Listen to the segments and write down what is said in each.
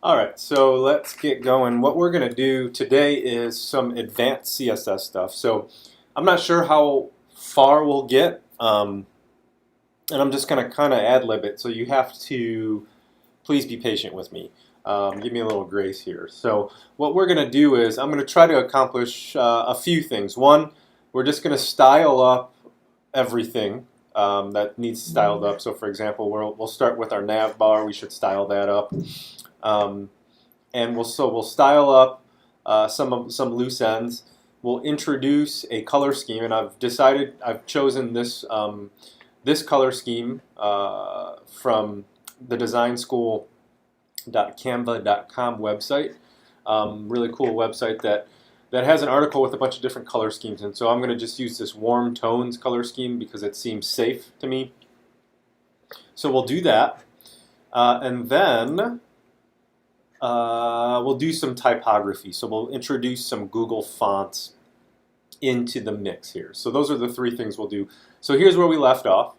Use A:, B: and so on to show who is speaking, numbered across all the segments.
A: All right, so let's get going. What we're going to do today is some advanced CSS stuff. So I'm not sure how far we'll get, and I'm just going to kind of ad-lib it. So you have to please be patient with me. Give me a little grace here. So what we're going to do is I'm going to try to accomplish a few things. One, we're just going to style up everything that needs styled up. So for example, we'll start with our nav bar. We should style that up. Um, and we'll style up some loose ends. We'll introduce a color scheme, and I've chosen this color scheme from the designschool.canva.com website. Really cool website that has an article with a bunch of different color schemes, and so I'm going to just use this warm tones color scheme because it seems safe to me. So we'll do that, and then we'll do some typography. So we'll introduce some Google fonts into the mix here. So those are the three things we'll do. So here's where we left off.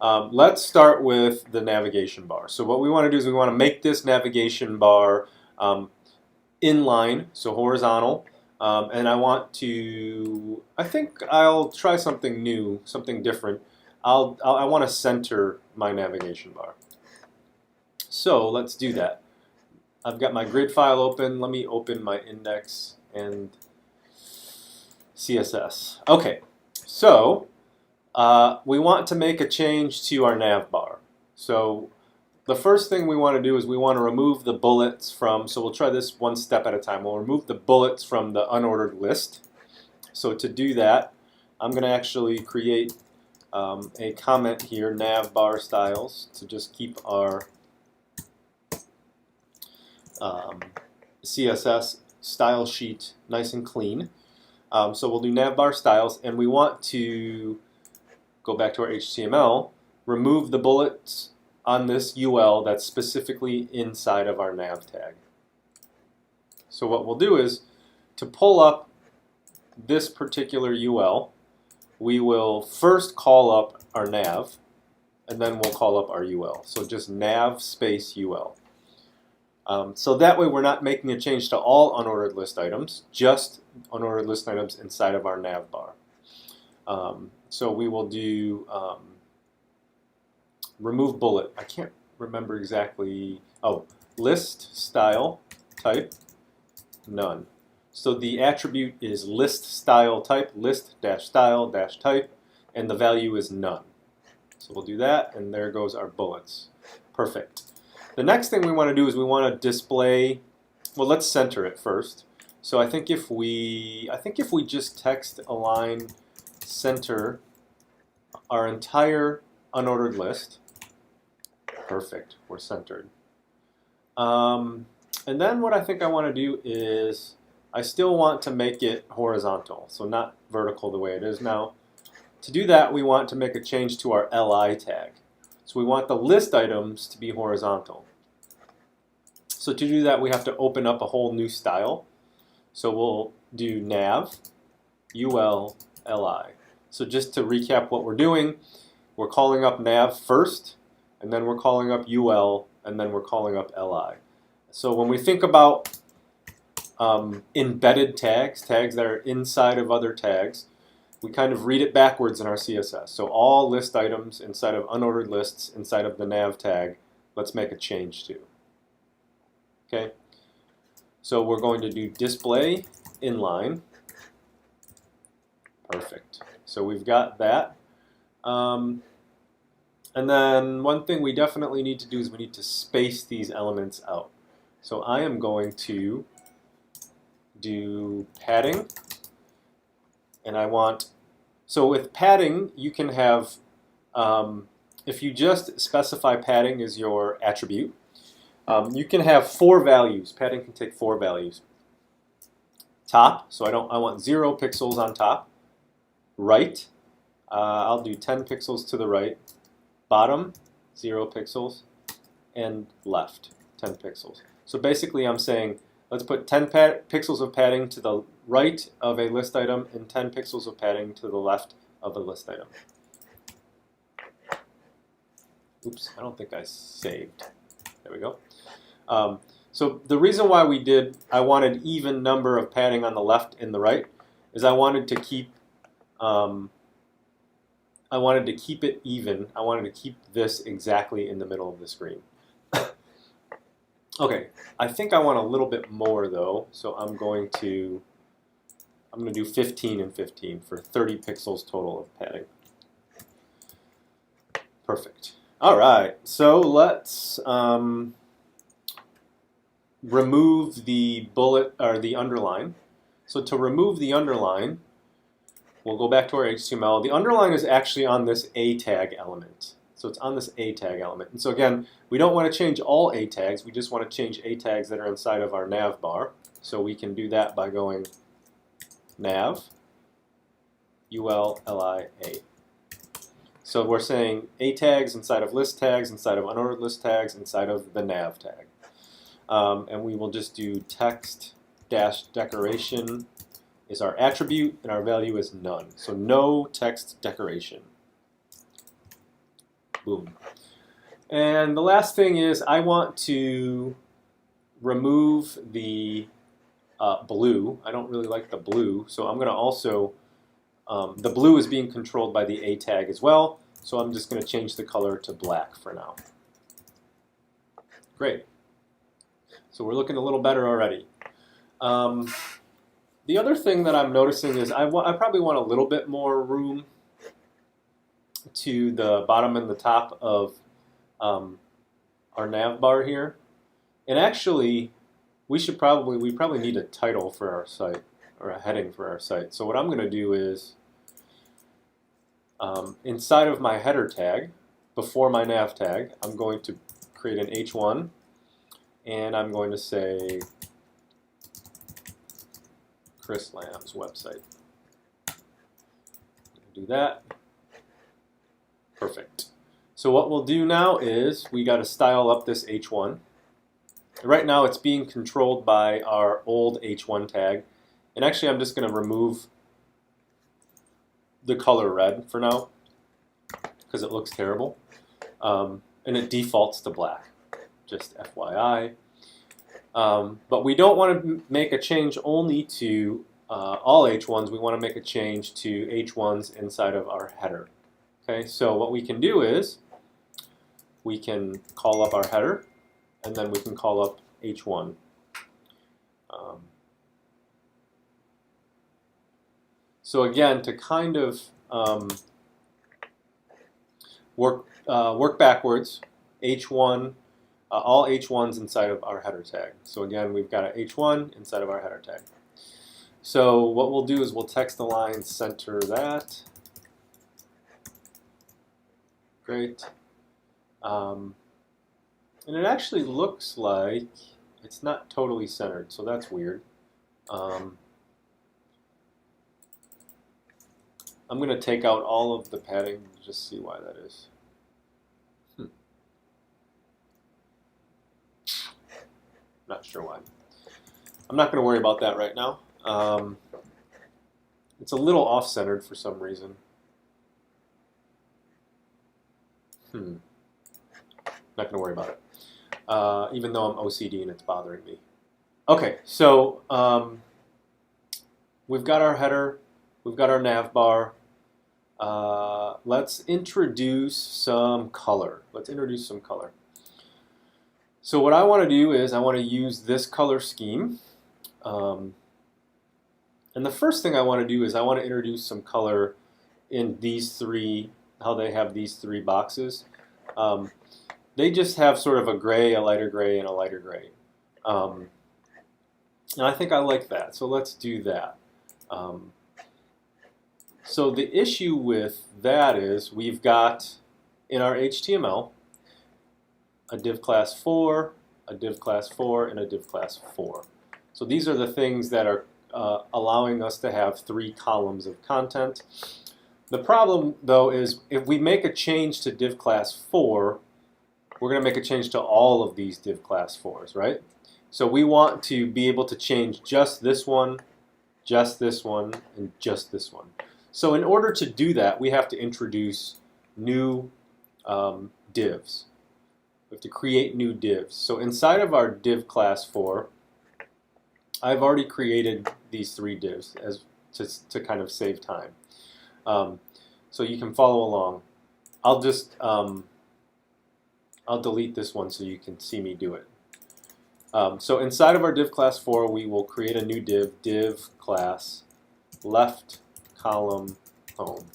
A: Let's start with the navigation bar. So what we want to do is we want to make this navigation bar inline, so horizontal. And I think I'll try something new, something different. I want to center my navigation bar. So let's do that. I've got my grid file open. Let me open my index and CSS. Okay, so we want to make a change to our nav bar. So the first thing we want to do is we want to remove the bullets from, so we'll try this one step at a time. We'll remove the bullets from the unordered list. So to do that, I'm going to actually create a comment here, nav bar styles, to just keep our CSS style sheet nice and clean. So we'll do navbar styles, and we want to go back to our HTML, remove the bullets on this UL that's specifically inside of our nav tag. So what we'll do is, to pull up this particular UL, we will first call up our nav, and then we'll call up our UL. So just nav space UL. So that way we're not making a change to all unordered list items, just unordered list items inside of our nav bar. So we will do remove bullet. I can't remember exactly. Oh, list style type none. So the attribute is list style type, list dash style dash type, and the value is none. So we'll do that, and there goes our bullets. Perfect. The next thing we want to do is we want to display, well, let's center it first. So I think if we just text align center our entire unordered list, perfect, we're centered. And then what I think I want to do is I still want to make it horizontal, so not vertical the way it is now. To do that, we want to make a change to our li tag. So we want the list items to be horizontal. So to do that, we have to open up a whole new style. So we'll do nav ul li. So just to recap what we're doing, we're calling up nav first, and then we're calling up ul, and then we're calling up li. So when we think about embedded tags, tags that are inside of other tags, we kind of read it backwards in our CSS. So all list items inside of unordered lists inside of the nav tag, let's make a change to. Okay, so we're going to do display inline. Perfect. So we've got that. And then one thing we definitely need to do is we need to space these elements out. So I am going to do padding, and I want, so with padding you can have, if you just specify padding as your attribute, you can have 4 values. Padding can take 4 values. Top, so I want 0 pixels on top. Right, I'll do 10 pixels to the right. Bottom, 0 pixels. And left, 10 pixels. So basically I'm saying, let's put 10 pixels of padding to the right of a list item and 10 pixels of padding to the left of a list item. Oops, I don't think I saved. There we go. So the reason why I wanted even number of padding on the left and the right is I wanted to keep it even. I wanted to keep this exactly in the middle of the screen. Okay, I think I want a little bit more though, so I'm going to do 15 and 15 for 30 pixels total of padding. Perfect. All right, so let's remove the bullet or the underline. So to remove the underline, we'll go back to our HTML. The underline is actually on this A tag element. So it's on this A tag element. And so again, we don't want to change all A tags. We just want to change A tags that are inside of our nav bar. So we can do that by going nav, ULLIA. So we're saying A tags inside of list tags, inside of unordered list tags, inside of the nav tag. And we will just do text dash decoration is our attribute, and our value is none. So no text decoration. Boom. And the last thing is I want to remove the blue. I don't really like the blue, so I'm going to also, the blue is being controlled by the A tag as well, so I'm just going to change the color to black for now. Great. So we're looking a little better already. The other thing that I'm noticing is I probably want a little bit more room to the bottom and the top of our nav bar here. And actually, we probably need a title for our site, or a heading for our site. So what I'm going to do is, inside of my header tag, before my nav tag, I'm going to create an H1, and I'm going to say Chris Lamb's website. Do that. Perfect. So what we'll do now is we got to style up this H1. Right now it's being controlled by our old H1 tag. And actually I'm just going to remove the color red for now because it looks terrible. And it defaults to black, just FYI. But we don't want to make a change only to all H1s. We want to make a change to H1s inside of our header. Okay, so what we can do is we can call up our header, and then we can call up H1. So again, to kind of work backwards, H1. All H1s inside of our header tag. So again, we've got an H1 inside of our header tag. So what we'll do is we'll text align center that. Great. And it actually looks like it's not totally centered, so that's weird. I'm going to take out all of the padding and just see why that is. Not sure why. I'm not going to worry about that right now. It's a little off-centered for some reason. Not going to worry about it, even though I'm OCD and it's bothering me. Okay, so we've got our header, we've got our nav bar. Let's introduce some color. So what I want to do is I want to use this color scheme. And the first thing I want to do is I want to introduce some color in these three, how they have these three boxes. They just have sort of a gray, a lighter gray, and a lighter gray. And I think I like that, so let's do that. So the issue with that is we've got in our HTML a div class 4, a div class 4, and a div class 4. So these are the things that are allowing us to have 3 columns of content. The problem, though, is if we make a change to div class 4, we're going to make a change to all of these div class 4s, right? So we want to be able to change just this one, and just this one. So in order to do that, we have to introduce new divs. We have to create new divs. So inside of our div class 4, I've already created these 3 divs as to kind of save time. So you can follow along. I'll just I'll delete this one so you can see me do it. So inside of our div class 4, we will create a new div class left column home.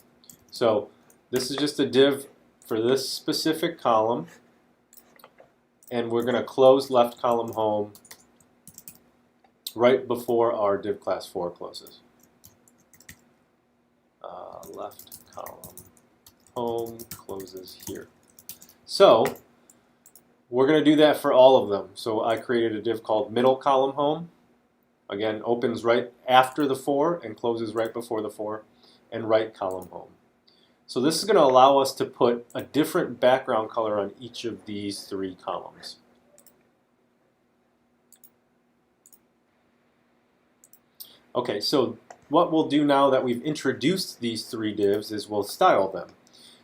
A: So this is just a div for this specific column, and we're going to close left column home right before our div class 4 closes. Left column home closes here. So we're going to do that for all of them. So I created a div called middle column home. Again, opens right after the 4 and closes right before the 4, and right column home. So this is going to allow us to put a different background color on each of these 3 columns. Okay, so what we'll do now that we've introduced these 3 divs is we'll style them.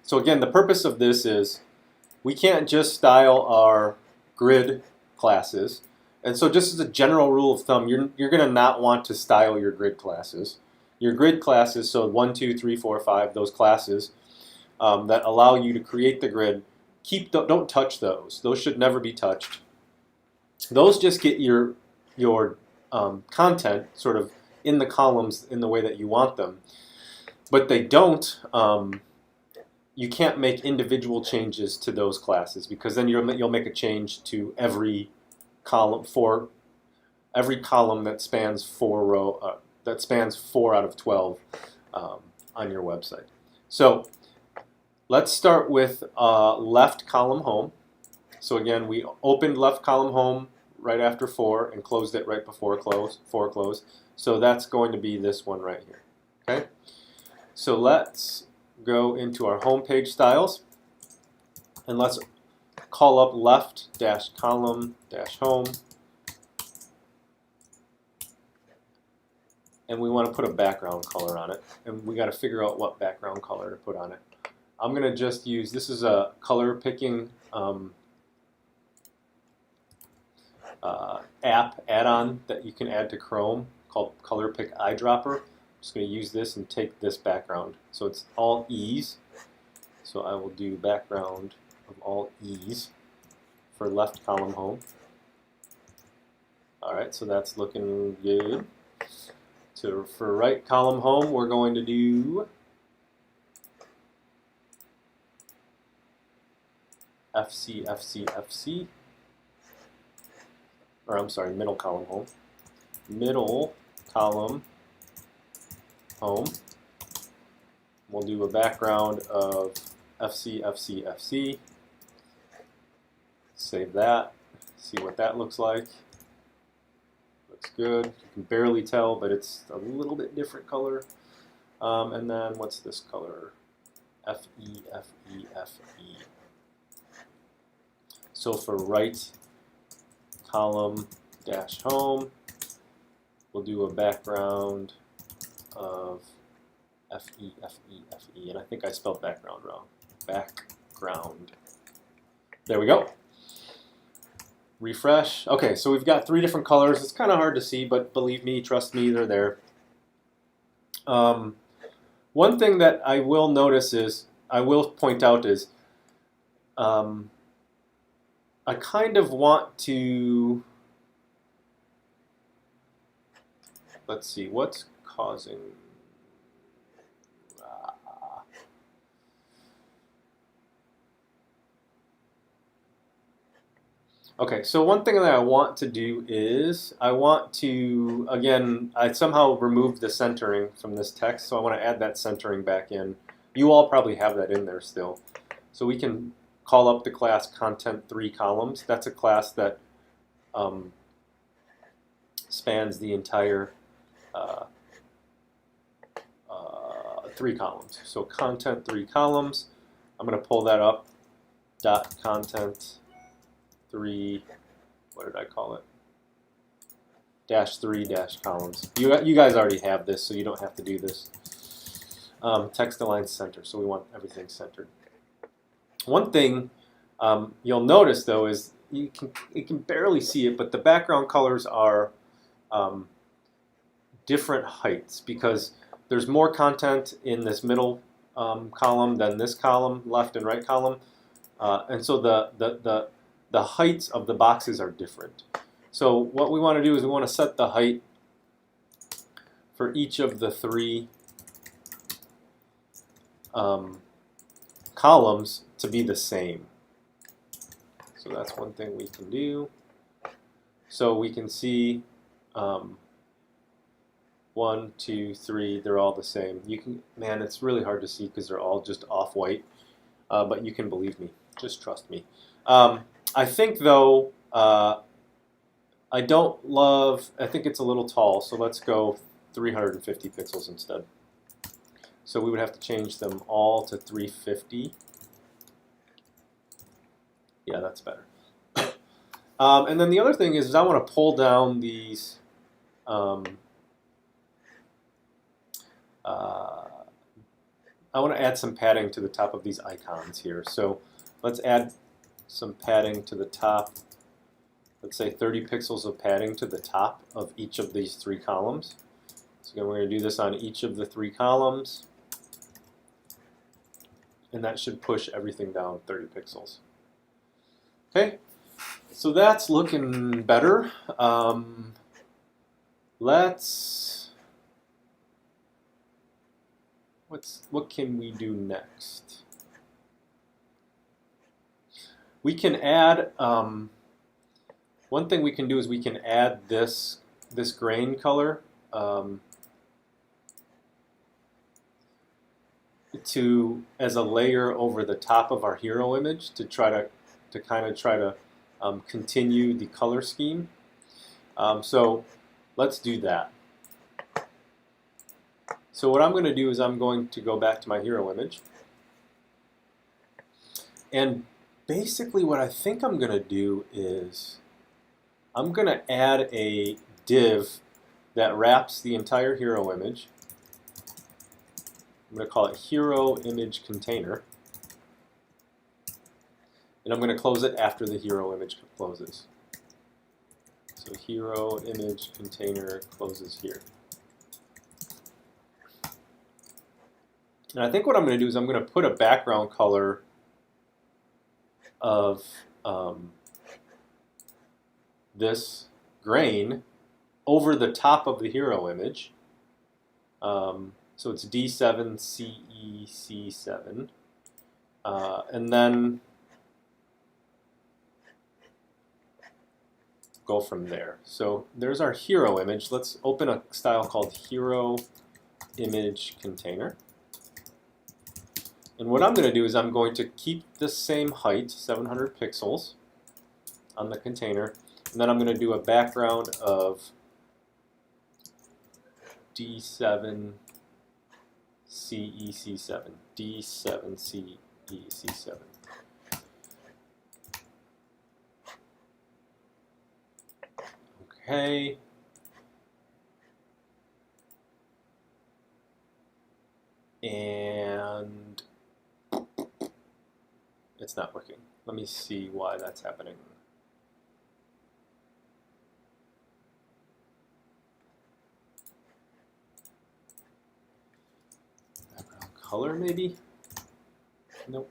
A: So again, the purpose of this is we can't just style our grid classes. And so just as a general rule of thumb, you're going to not want to style your grid classes. Your grid classes, so 1, 2, 3, 4, 5, those classes that allow you to create the grid, don't touch those. Those should never be touched. Those just get your content sort of in the columns in the way that you want them. But they don't, you can't make individual changes to those classes, because then you'll make a change to every column that spans 4 out of 12 on your website. So let's start with left column home. So again, we opened left column home right after 4 and closed it right before close. So that's going to be this one right here. Okay. So let's go into our home page styles, and let's call up left-column-home, and we want to put a background color on it, and we got to figure out what background color to put on it. I'm going to just use, this is a color picking add-on that you can add to Chrome called Color Pick Eyedropper. I'm just going to use this and take this background. So it's all E's. So I will do background of all E's for left column home. Alright, so that's looking good. So for right column home, we're going to do FC, FC, FC. Or I'm sorry, middle column home. Middle column home. We'll do a background of FC, FC, FC. Save that. See what that looks like. Looks good. You can barely tell, but it's a little bit different color. And then what's this color? FE, FE, FE. So for right column dash home, we'll do a background of FE, FE, FE. And I think I spelled background wrong. Background. There we go. Refresh. Okay, so we've got 3 different colors. It's kind of hard to see, but believe me, trust me, they're there. One thing that I will notice is, I will point out is, I kind of want to, let's see, what's causing, okay, so one thing that I want to do is, I want to, again, I somehow removed the centering from this text, so I want to add that centering back in. You all probably have that in there still. So we can call up the class content3columns. That's a class that spans the entire 3 columns. So content3columns, I'm going to pull that up, dot content 3, what did I call it? -3 columns. You guys already have this, so you don't have to do this. Text align center, so we want everything centered. One thing You'll notice though is you can barely see it, but the background colors are different heights because there's more content in this middle column than this column, left and right column, and so the heights of the boxes are different. So what we want to do is we want to set the height for each of the three columns to be the same. So that's one thing we can do. So we can see 1, 2, 3, they're all the same. You can, man, it's really hard to see because they're all just off-white, but you can believe me. Just trust me. I think though, I think it's a little tall, so let's go 350 pixels instead. So we would have to change them all to 350. Yeah, that's better. And then the other thing is I want to pull down these I want to add some padding to the top of these icons here. So let's add some padding to the top. Let's say 30 pixels of padding to the top of each of these three columns. So again, we're going to do this on each of the three columns. And that should push everything down 30 pixels. Okay, so that's looking better. What can we do next? We can add, one thing we can do is we can add this grain color as a layer over the top of our hero image to kind of try to continue the color scheme. So let's do that. So what I'm going to do is I'm going to go back to my hero image. And basically what I think I'm going to do is I'm going to add a div that wraps the entire hero image. I'm going to call it hero image container. And I'm going to close it after the hero image closes. So hero image container closes here. And I think what I'm going to do is I'm going to put a background color of this grain over the top of the hero image. So it's D7CEC7. And then go from there. So there's our hero image. Let's open a style called hero image container. And what I'm going to do is I'm going to keep the same height, 700 pixels, on the container. And then I'm going to do a background of D7CEC7. D7CEC7. Okay. And it's not working. Let me see why that's happening. Background color, maybe? Nope.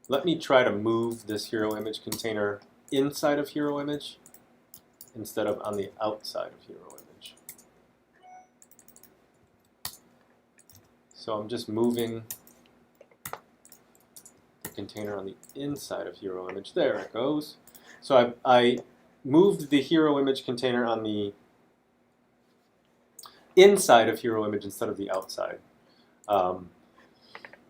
A: Let me try to move this hero image container inside of hero image instead of on the outside of hero image. So I'm just moving the container on the inside of hero image. There it goes. So I moved the hero image container on the inside of hero image instead of the outside.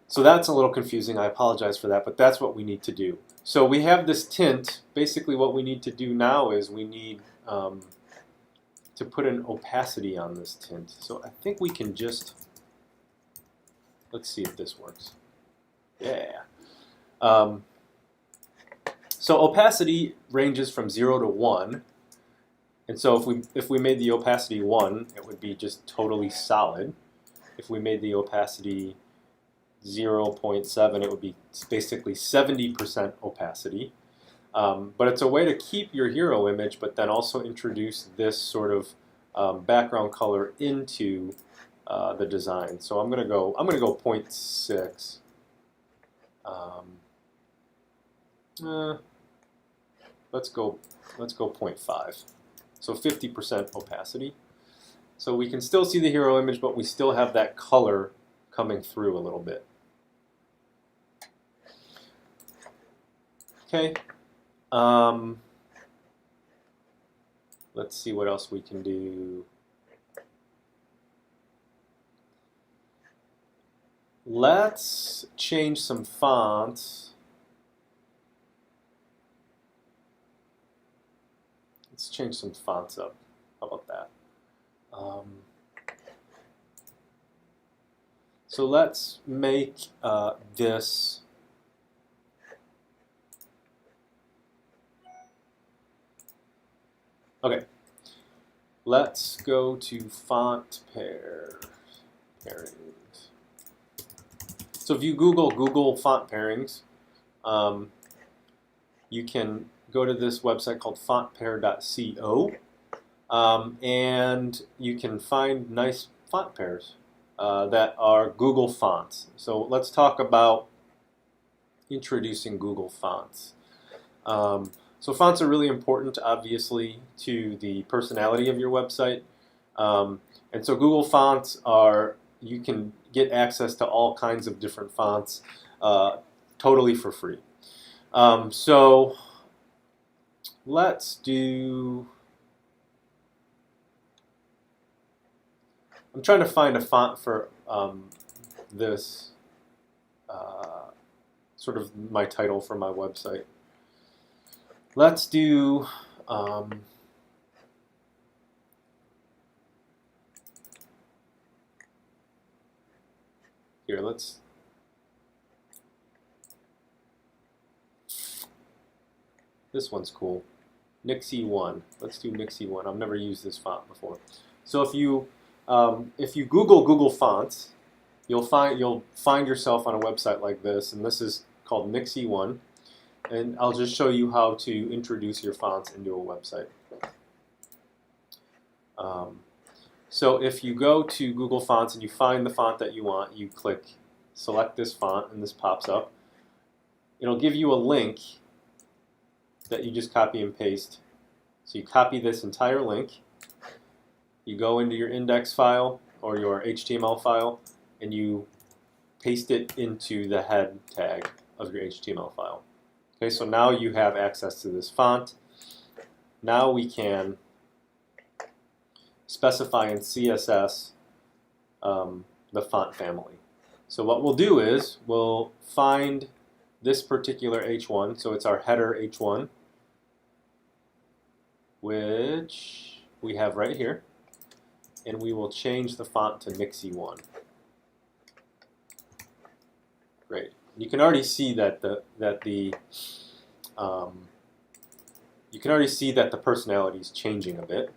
A: So that's a little confusing. I apologize for that, but that's what we need to do. So we have this tint. Basically what we need to do now is we need to put an opacity on this tint. So I think we can just, let's see if this works. Yeah. So opacity ranges from 0 to 1. And so if we made the opacity 1, it would be just totally solid. If we made the opacity 0.7, it would be basically 70% opacity. But it's a way to keep your hero image, but then also introduce this sort of background color into the design. So I'm gonna go 0.6. Let's go 0.5. So 50% opacity. So we can still see the hero image, but we still have that color coming through a little bit. Okay. Let's see what else we can do. Let's change some fonts. Let's change some fonts up. How about that? So let's make this okay. Let's go to font pairings. So if you Google font pairings, you can go to this website called fontpair.co, and you can find nice font pairs that are Google fonts. So let's talk about introducing Google fonts. So fonts are really important, obviously, to the personality of your website. And so Google fonts are, you can get access to all kinds of different fonts totally for free. So let's do, I'm trying to find a font for this sort of my title for my website. Let's do here, this one's cool. Nixie 1. Let's do Nixie 1. I've never used this font before. So if you Google fonts, you'll find yourself on a website like this, and this is called Nixie 1. And I'll just show you how to introduce your fonts into a website. So if you go to Google Fonts and you find the font that you want, you click select this font, and this pops up. It'll give you a link that you just copy and paste. So you copy this entire link, you go into your index file or your HTML file, and you paste it into the head tag of your HTML file. Okay, so now you have access to this font. Now we can specify in CSS the font family. So what we'll do is we'll find this particular H1, so it's our header H1, which we have right here, and we will change the font to Nixie 1. Great. You can already see that the personality is changing a bit.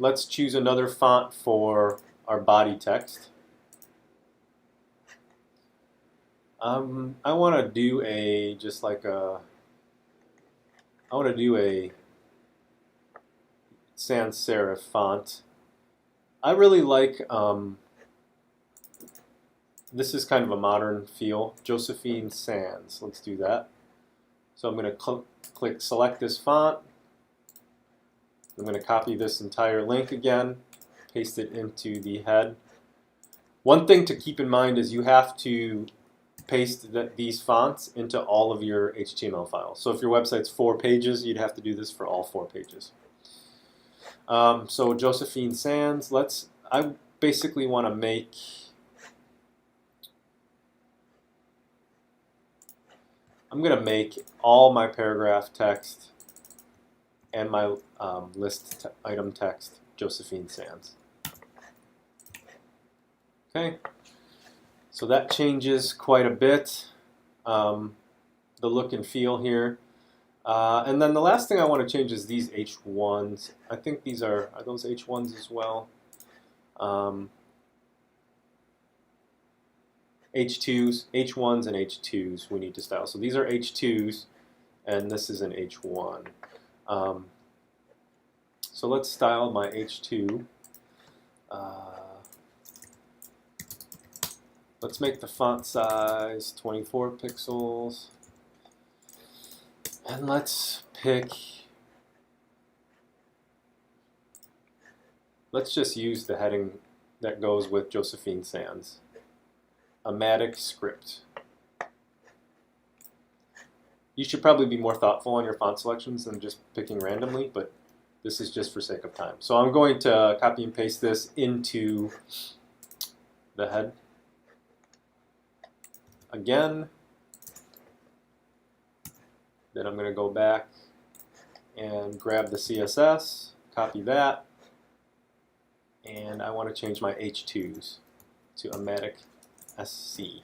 A: Let's choose another font for our body text. I want to do a sans serif font. I really like this is kind of a modern feel. Josephine Sans. Let's do that. So I'm going to click select this font. I'm going to copy this entire link again, paste it into the head. One thing to keep in mind is you have to paste these fonts into all of your HTML files. So if your website's 4 pages, you'd have to do this for all 4 pages. So Josephine Sans, I basically want to make I'm going to make all my paragraph text and my list item text Josephine Sans. Okay, so that changes quite a bit, the look and feel here. And then the last thing I want to change is these H1s. I think these are those H1s as well? H2s, H1s, and H2s we need to style. So these are H2s, and this is an H1. So let's style my H2. Let's make the font size 24 pixels. And let's just use the heading that goes with Josephine Sands. Amatic script. You should probably be more thoughtful on your font selections than just picking randomly, but this is just for sake of time. So I'm going to copy and paste this into the head again. Then I'm going to go back and grab the CSS, copy that, and I want to change my H2s to Amatic SC.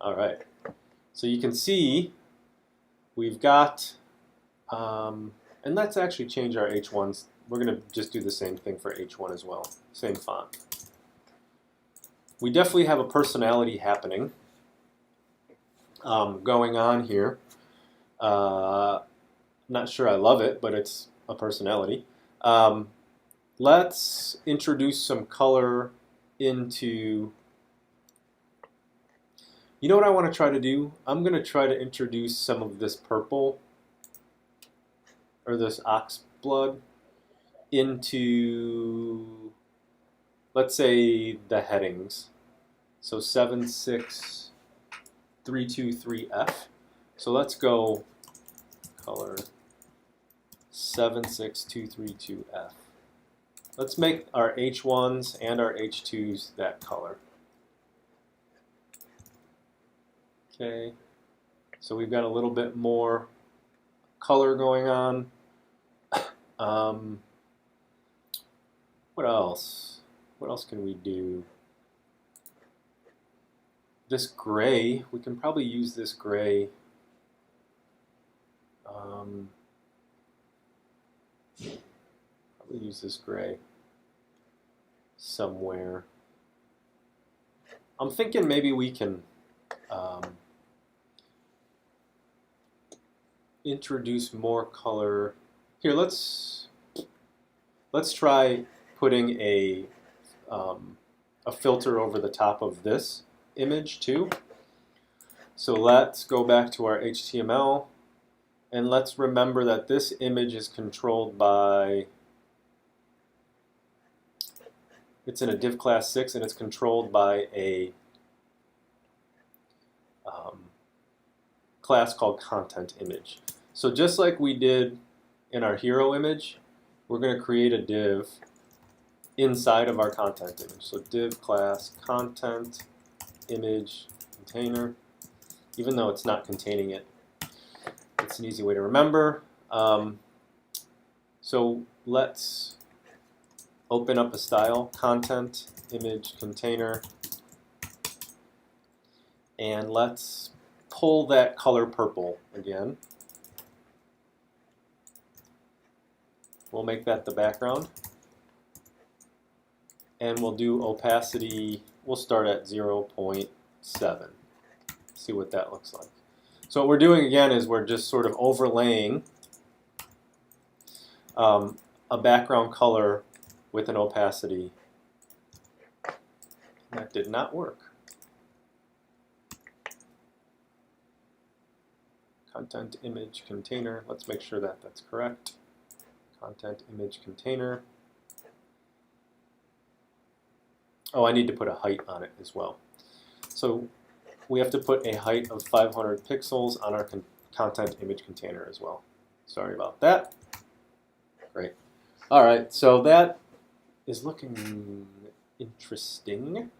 A: All right, so you can see we've got, and let's actually change our H1s. We're going to just do the same thing for H1 as well, same font. We definitely have a personality happening. Going on here. Not sure I love it, but it's a personality. Let's introduce some color into, you know what I want to try to do? I'm going to try to introduce some of this purple, or this ox blood, into, let's say, the headings. So 76323F. So let's go color 76232F. Let's make our H1s and our H2s that color. Okay, so we've got a little bit more color going on. What else? What else can we do? This gray, we can probably use this gray. Probably use this gray somewhere. I'm thinking maybe we can introduce more color. Here, let's try putting a filter over the top of this image too. So let's go back to our HTML, and let's remember that this image is controlled by, it's in a div class 6, and it's controlled by a class called content image. So just like we did in our hero image, we're going to create a div inside of our content image. So div class content image container, even though it's not containing it. It's an easy way to remember. So let's open up a style, content image container, and let's pull that color purple again. We'll make that the background, and we'll do opacity, we'll start at 0.7. See what that looks like. So what we're doing again is we're just sort of overlaying a background color with an opacity. That did not work. Content image container, let's make sure that that's correct. Content image container. Oh, I need to put a height on it as well. So we have to put a height of 500 pixels on our content image container as well. Sorry about that. Great. All right, so that is looking interesting.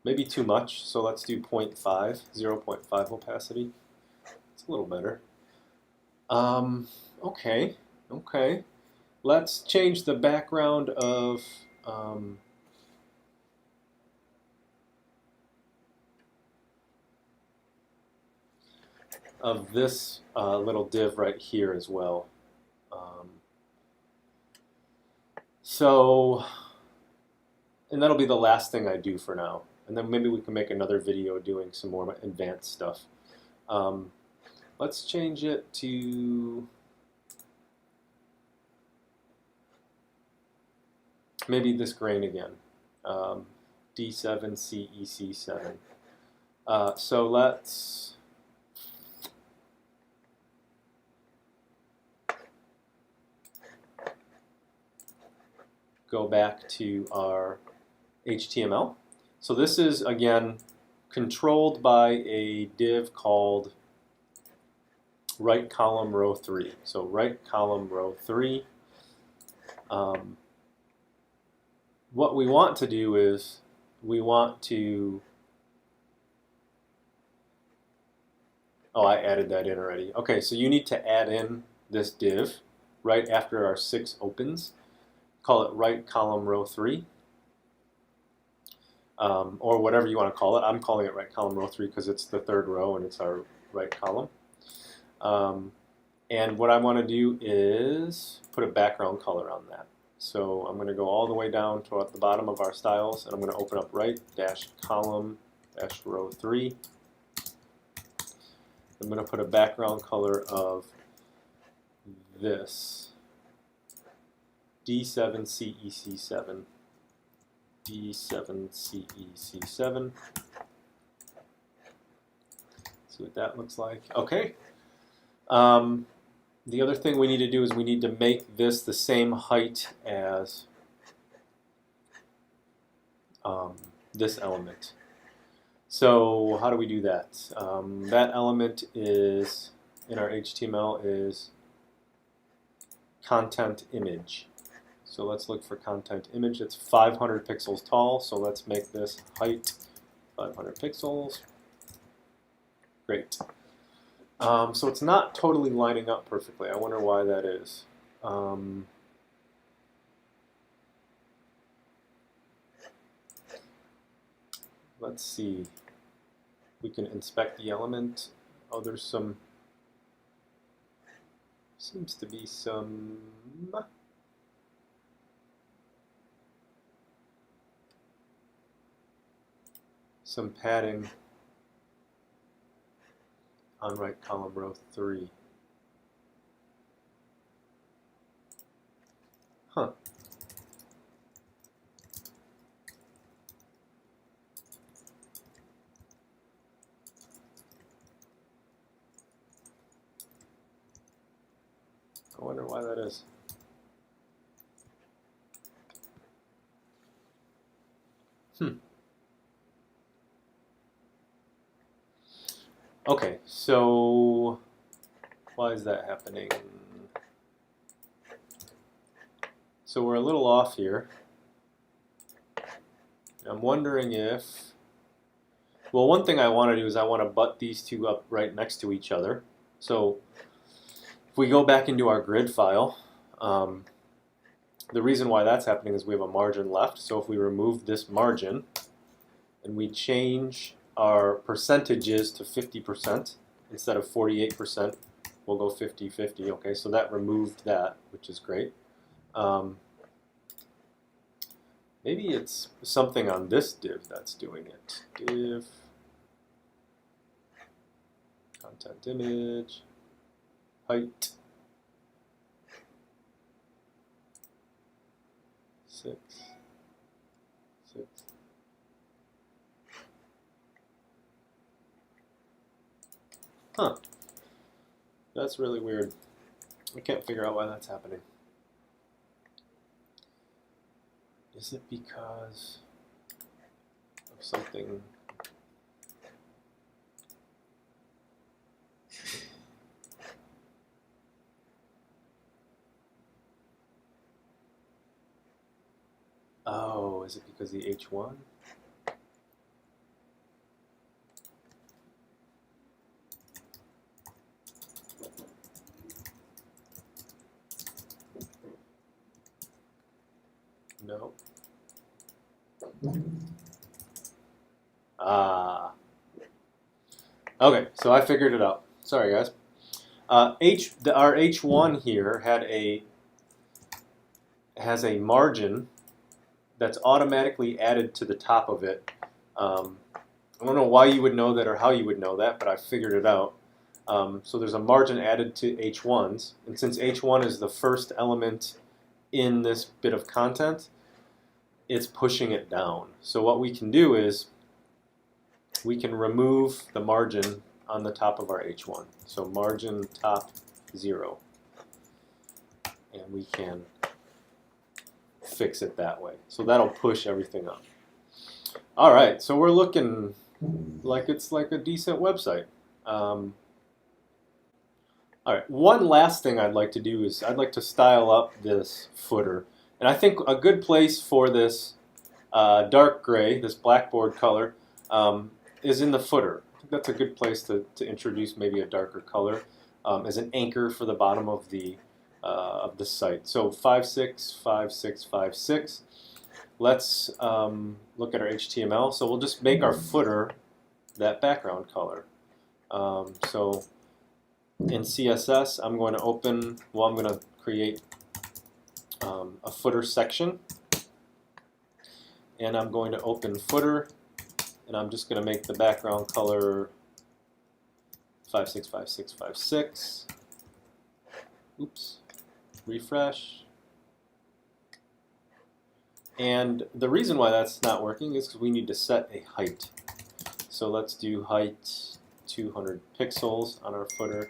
A: Maybe too much, so let's do 0.5, 0.5 opacity. It's a little better. Okay. Let's change the background of this little div right here as well. So, and that'll be the last thing I do for now. And then maybe we can make another video doing some more advanced stuff. Let's change it to maybe this grain again. D7, CEC7. So let's go back to our HTML. So this is, again, controlled by a div called right column row 3. So right column row 3. What we want to do is we want to, oh, I added that in already. Okay, so you need to add in this div right after our 6 opens. Call it right column row 3. Or whatever you want to call it. I'm calling it right column row 3 because it's the 3rd row and it's our right column. And what I want to do is put a background color on that. So I'm going to go all the way down to at the bottom of our styles, and I'm going to open up right dash column dash row 3. I'm going to put a background color of this D7CEC7. D7CEC7. See what that looks like. Okay. The other thing we need to do is we need to make this the same height as this element. So how do we do that? That element is, in our HTML, is content image. So let's look for content image. It's 500 pixels tall, so let's make this height 500 pixels. Great. So it's not totally lining up perfectly. I wonder why that is. Let's see. We can inspect the element. Oh, there's some, seems to be some padding on right column row 3. Huh. I wonder why that is. Okay, so why is that happening? So we're a little off here. I'm wondering if, well, one thing I want to do is I want to butt these two up right next to each other. So if we go back into our grid file, the reason why that's happening is we have a margin left. So if we remove this margin and we change our percentages to 50% instead of 48%, we'll go 50-50. Okay, so that removed that, which is great. Maybe it's something on this div that's doing it. Div content image height 6. Huh. That's really weird. I can't figure out why that's happening. Is it because of something? Oh, is it because the H1? No. Ah. Okay, so I figured it out. Sorry, guys. Our H1 here had has a margin that's automatically added to the top of it. I don't know why you would know that or how you would know that, but I figured it out. So there's a margin added to H1s, and since H1 is the first element in this bit of content, it's pushing it down. So what we can do is we can remove the margin on the top of our H1. So margin top 0. And we can fix it that way. So that'll push everything up. All right, so we're looking like it's like a decent website. All right, one last thing I'd like to do is I'd like to style up this footer. And I think a good place for this dark gray, this blackboard color, is in the footer. I think that's a good place to introduce maybe a darker color as an anchor for the bottom of the site. So 565656. Let's look at our HTML. So we'll just make our footer that background color. So in CSS, I'm going to I'm going to create a footer section. And I'm going to open footer, and I'm just going to make the background color 565656. Oops. Refresh. And the reason why that's not working is because we need to set a height. So let's do height 200 pixels on our footer.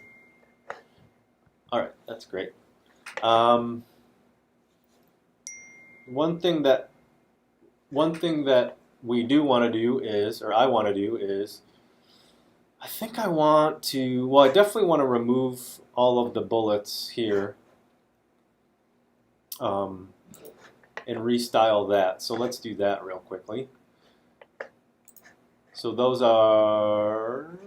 A: All right, that's great. One thing that we do want to do is, or I want to do is, I think I want to, well, I definitely want to remove all of the bullets here and restyle that. So let's do that real quickly. So those are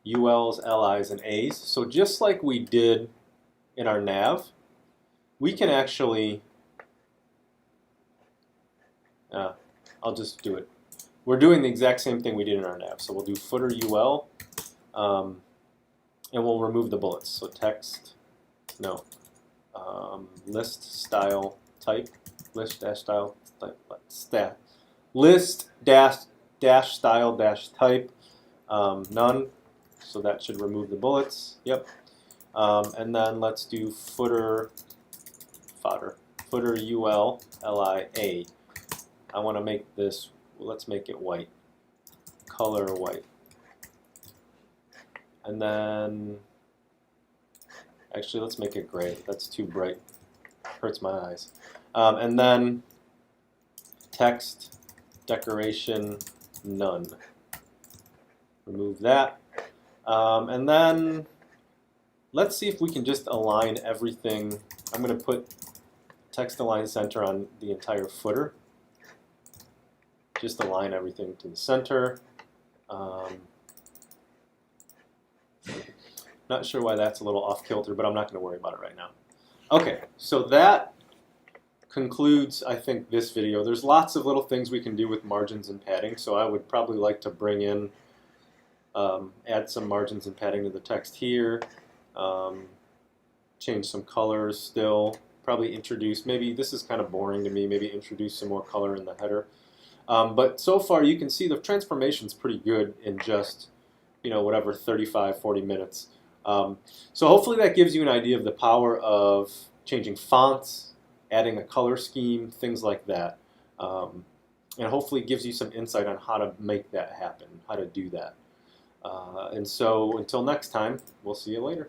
A: ULs, LIs, and As. So just like we did in our nav, we can actually, I'll just do it. We're doing the exact same thing we did in our nav. So we'll do footer UL, and we'll remove the bullets. So text, no, list style type, list dash style type, list dash style dash type, none. So that should remove the bullets. Yep. And then let's do footer UL LIA. I want to make this, let's make it white, color white. And then, actually let's make it gray. That's too bright, hurts my eyes. And then text, decoration, none. Remove that. And then let's see if we can just align everything. I'm going to put text align center on the entire footer. Just align everything to the center. Not sure why that's a little off kilter, but I'm not going to worry about it right now. Okay, so that concludes, I think, this video. There's lots of little things we can do with margins and padding, so I would probably like to bring in, add some margins and padding to the text here, change some colors still, probably introduce, maybe this is kind of boring to me, maybe introduce some more color in the header. But so far you can see the transformation's pretty good in just, whatever, 35, 40 minutes. So hopefully that gives you an idea of the power of changing fonts, adding a color scheme, things like that. And hopefully it gives you some insight on how to make that happen, how to do that. And so until next time, we'll see you later.